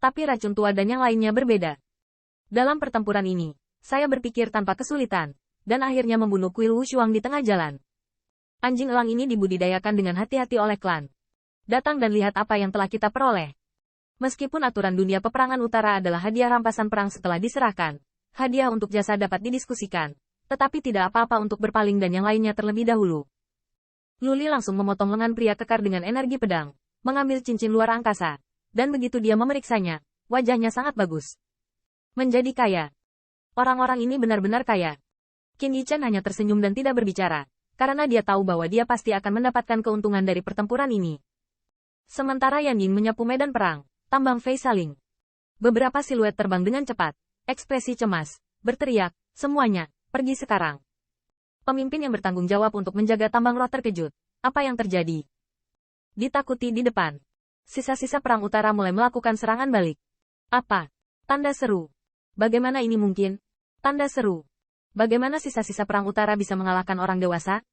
Tapi racun tua dan yang lainnya berbeda. Dalam pertempuran ini, saya berpikir tanpa kesulitan, dan akhirnya membunuh kuil Wushuang di tengah jalan. Anjing elang ini dibudidayakan dengan hati-hati oleh klan. Datang dan lihat apa yang telah kita peroleh. Meskipun aturan dunia peperangan utara adalah hadiah rampasan perang setelah diserahkan, hadiah untuk jasa dapat didiskusikan, tetapi tidak apa-apa untuk berpaling dan yang lainnya terlebih dahulu. Luli langsung memotong lengan pria kekar dengan energi pedang, mengambil cincin luar angkasa, dan begitu dia memeriksanya, wajahnya sangat bagus. Menjadi kaya. Orang-orang ini benar-benar kaya. Qin Yichen hanya tersenyum dan tidak berbicara, karena dia tahu bahwa dia pasti akan mendapatkan keuntungan dari pertempuran ini. Sementara Yan Ying menyapu medan perang, tambang Fei saling. Beberapa siluet terbang dengan cepat, ekspresi cemas, berteriak, semuanya, pergi sekarang. Pemimpin yang bertanggung jawab untuk menjaga tambang roh terkejut. Apa yang terjadi? Ditakuti di depan. Sisa-sisa perang utara mulai melakukan serangan balik. Apa? Tanda seru. Bagaimana ini mungkin? Tanda seru. Bagaimana sisa-sisa perang utara bisa mengalahkan orang dewasa?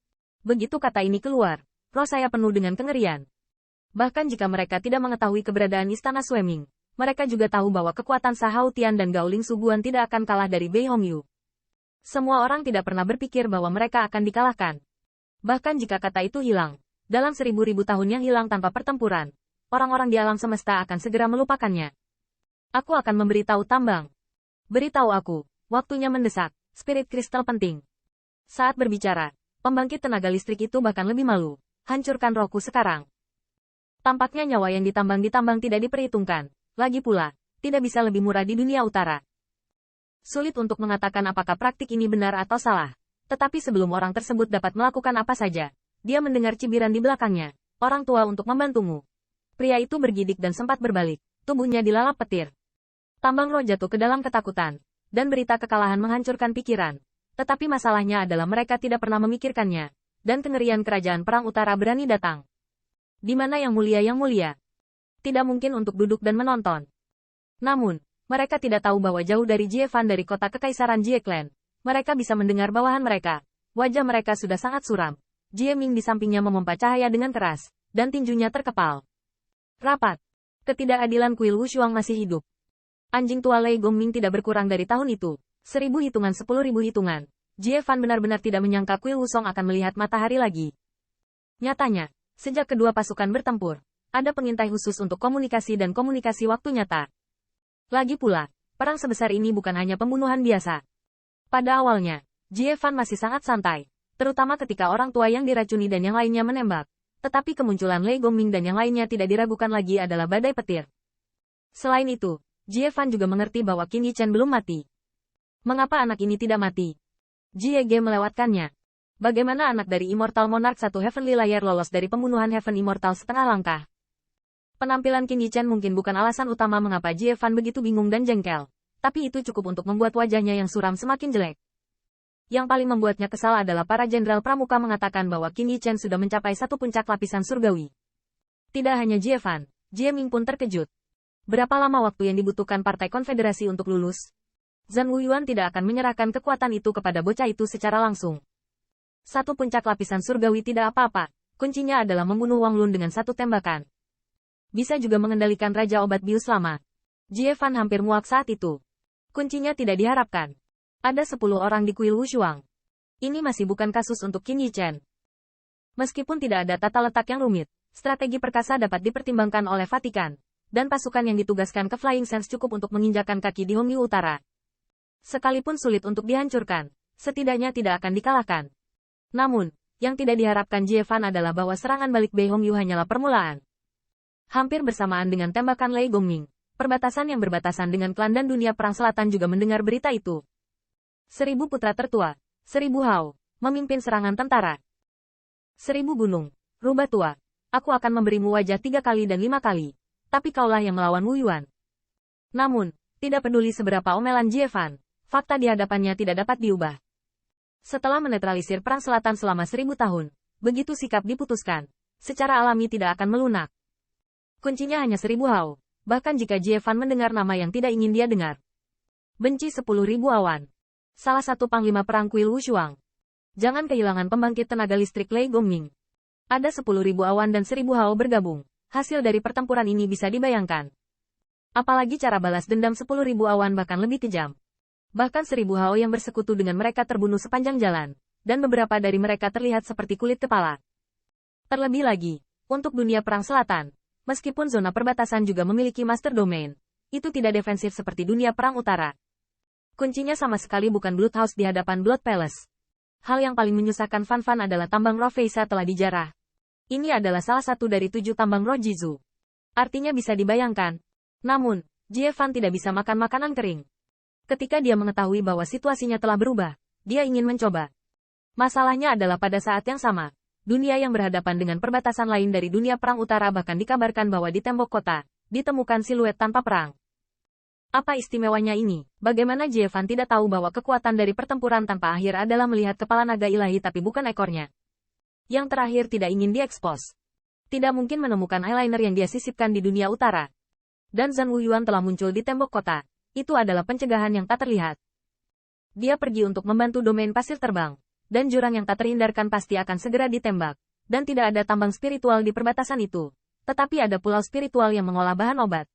Begitu kata ini keluar, roh saya penuh dengan kengerian. Bahkan jika mereka tidak mengetahui keberadaan Istana Swimming, mereka juga tahu bahwa kekuatan Sahao Tian dan Gaoling Suguan tidak akan kalah dari Bei Hongyu. Semua orang tidak pernah berpikir bahwa mereka akan dikalahkan. Bahkan jika kata itu hilang, dalam 1000-1000 tahun yang hilang tanpa pertempuran, orang-orang di alam semesta akan segera melupakannya. Aku akan memberitahu tambang. Beritahu aku, waktunya mendesak, spirit kristal penting. Saat berbicara, pembangkit tenaga listrik itu bahkan lebih malu. Hancurkan rohku sekarang. Tampaknya nyawa yang ditambang tidak diperhitungkan. Lagi pula, tidak bisa lebih murah di dunia utara. Sulit untuk mengatakan apakah praktik ini benar atau salah. Tetapi sebelum orang tersebut dapat melakukan apa saja, dia mendengar cibiran di belakangnya. Orang tua untuk membantumu. Pria itu bergidik dan sempat berbalik. Tubuhnya dilalap petir. Tambang roh jatuh ke dalam ketakutan, dan berita kekalahan menghancurkan pikiran. Tetapi masalahnya adalah mereka tidak pernah memikirkannya, dan kengerian kerajaan perang utara berani datang. Di mana yang mulia? Tidak mungkin untuk duduk dan menonton. Namun, mereka tidak tahu bahwa jauh dari Jiefan dari kota kekaisaran Jieklan, mereka bisa mendengar bawahan mereka. Wajah mereka sudah sangat suram. Jie Ming di sampingnya memompa cahaya dengan keras, dan tinjunya terkepal. Rapat. Ketidakadilan kuil Wushuang masih hidup. Anjing tua Lei Gongming tidak berkurang dari tahun itu. 1000 hitungan 10.000 hitungan. Jiefan benar-benar tidak menyangka kuil Wusong akan melihat matahari lagi. Nyatanya, sejak kedua pasukan bertempur, ada pengintai khusus untuk komunikasi dan komunikasi waktu nyata. Lagi pula, perang sebesar ini bukan hanya pembunuhan biasa. Pada awalnya, Jiefan masih sangat santai, terutama ketika orang tua yang diracuni dan yang lainnya menembak. Tetapi kemunculan Lei Gongming dan yang lainnya tidak diragukan lagi adalah badai petir. Selain itu, Jiefan juga mengerti bahwa Qin Yichen belum mati. Mengapa anak ini tidak mati? Jiege melewatkannya. Bagaimana anak dari Immortal Monarch 1 Heavenly Layer lolos dari pembunuhan Heaven Immortal setengah langkah? Penampilan Qin Yichen mungkin bukan alasan utama mengapa Jiefan begitu bingung dan jengkel. Tapi itu cukup untuk membuat wajahnya yang suram semakin jelek. Yang paling membuatnya kesal adalah para jenderal pramuka mengatakan bahwa Qin Yichen sudah mencapai satu puncak lapisan surgawi. Tidak hanya Jiefan, Jie Ming pun terkejut. Berapa lama waktu yang dibutuhkan Partai Konfederasi untuk lulus? Zhang Wuyuan tidak akan menyerahkan kekuatan itu kepada bocah itu secara langsung. Satu puncak lapisan surgawi tidak apa-apa, kuncinya adalah membunuh Wang Lun dengan satu tembakan. Bisa juga mengendalikan Raja Obat Bius Lama. Jiefan hampir muak saat itu. Kuncinya tidak diharapkan. Ada 10 orang di kuil Wushuang. Ini masih bukan kasus untuk Qin Yichen. Meskipun tidak ada tata letak yang rumit, strategi perkasa dapat dipertimbangkan oleh Vatikan. Dan pasukan yang ditugaskan ke Flying Sands cukup untuk menginjakan kaki di Hongyu Utara. Sekalipun sulit untuk dihancurkan, setidaknya tidak akan dikalahkan. Namun, yang tidak diharapkan Jiefan adalah bahwa serangan balik Bei Hongyu hanyalah permulaan. Hampir bersamaan dengan tembakan Lei Gongming, perbatasan yang berbatasan dengan klan dan dunia perang selatan juga mendengar berita itu. 1000 putra tertua, 1000 hao, memimpin serangan tentara. 1000 gunung, rubah tua, aku akan memberimu wajah 3 kali dan 5 kali. Tapi kaulah yang melawan Wu Yuan. Namun, tidak peduli seberapa omelan Jiefan, fakta di hadapannya tidak dapat diubah. Setelah menetralisir perang selatan selama 1000 tahun, begitu sikap diputuskan, secara alami tidak akan melunak. Kuncinya hanya 1000 hao, bahkan jika Jiefan mendengar nama yang tidak ingin dia dengar. Benci 10.000 awan. Salah satu panglima perang kuil Wushuang. Jangan kehilangan pembangkit tenaga listrik Lei Gongming. Ada 10.000 awan dan 1000 hao bergabung. Hasil dari pertempuran ini bisa dibayangkan. Apalagi cara balas dendam 10.000 awan bahkan lebih kejam. Bahkan 1.000 hao yang bersekutu dengan mereka terbunuh sepanjang jalan, dan beberapa dari mereka terlihat seperti kulit kepala. Terlebih lagi, untuk dunia perang selatan, meskipun zona perbatasan juga memiliki master domain, itu tidak defensif seperti dunia perang utara. Kuncinya sama sekali bukan Bloodhouse di hadapan Blood Palace. Hal yang paling menyusahkan Fan Fan adalah tambang roh Feisa telah dijarah. Ini adalah salah satu dari 7 tambang roh Jizu. Artinya bisa dibayangkan. Namun, Jie Fan tidak bisa makan makanan kering. Ketika dia mengetahui bahwa situasinya telah berubah, dia ingin mencoba. Masalahnya adalah pada saat yang sama, dunia yang berhadapan dengan perbatasan lain dari dunia perang utara bahkan dikabarkan bahwa di tembok kota, ditemukan siluet tanpa perang. Apa istimewanya ini? Bagaimana Jie Fan tidak tahu bahwa kekuatan dari pertempuran tanpa akhir adalah melihat kepala naga ilahi tapi bukan ekornya? Yang terakhir tidak ingin diekspos. Tidak mungkin menemukan eyeliner yang dia sisipkan di dunia utara. Dan Zhan Wuyuan telah muncul di tembok kota. Itu adalah pencegahan yang tak terlihat. Dia pergi untuk membantu domain pasir terbang. Dan jurang yang tak terhindarkan pasti akan segera ditembak. Dan tidak ada tambang spiritual di perbatasan itu. Tetapi ada pulau spiritual yang mengolah bahan obat.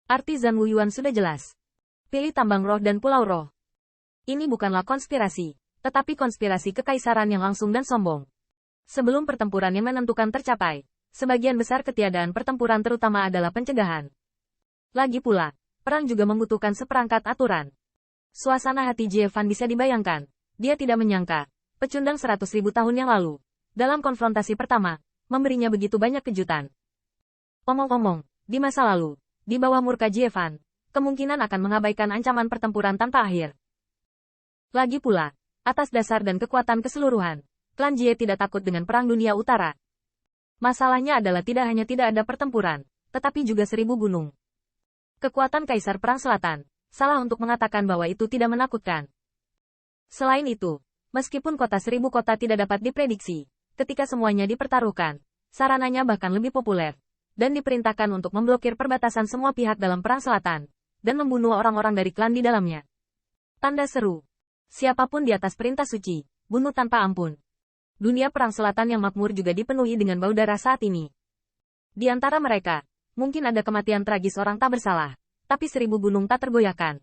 Arti Zhan Wuyuan sudah jelas. Pilih tambang roh dan pulau roh. Ini bukanlah konspirasi. Tetapi konspirasi kekaisaran yang langsung dan sombong. Sebelum pertempuran yang menentukan tercapai, sebagian besar ketiadaan pertempuran terutama adalah pencegahan. Lagi pula, perang juga membutuhkan seperangkat aturan. Suasana hati Jie Fan bisa dibayangkan. Dia tidak menyangka, pecundang 100.000 tahun yang lalu, dalam konfrontasi pertama, memberinya begitu banyak kejutan. Omong-omong, di masa lalu, di bawah murka Jie Fan, kemungkinan akan mengabaikan ancaman pertempuran tanpa akhir. Lagi pula, atas dasar dan kekuatan keseluruhan, klan Jie tidak takut dengan perang dunia utara. Masalahnya adalah tidak hanya tidak ada pertempuran, tetapi juga 1.000 gunung. Kekuatan Kaisar Perang Selatan, salah untuk mengatakan bahwa itu tidak menakutkan. Selain itu, meskipun kota 1.000 kota tidak dapat diprediksi, ketika semuanya dipertaruhkan, sarananya bahkan lebih populer, dan diperintahkan untuk memblokir perbatasan semua pihak dalam Perang Selatan, dan membunuh orang-orang dari klan di dalamnya. Tanda seru. Siapapun di atas perintah suci, bunuh tanpa ampun. Dunia Perang Selatan yang makmur juga dipenuhi dengan bau darah saat ini. Di antara mereka, mungkin ada kematian tragis orang tak bersalah, tapi 1.000 gunung tak tergoyahkan.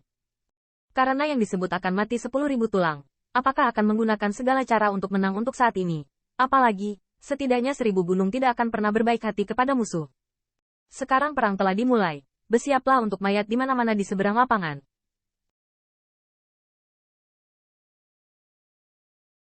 Karena yang disebut akan mati 10.000 tulang, apakah akan menggunakan segala cara untuk menang untuk saat ini? Apalagi, setidaknya 1.000 gunung tidak akan pernah berbaik hati kepada musuh. Sekarang perang telah dimulai, bersiaplah untuk mayat di mana-mana di seberang lapangan.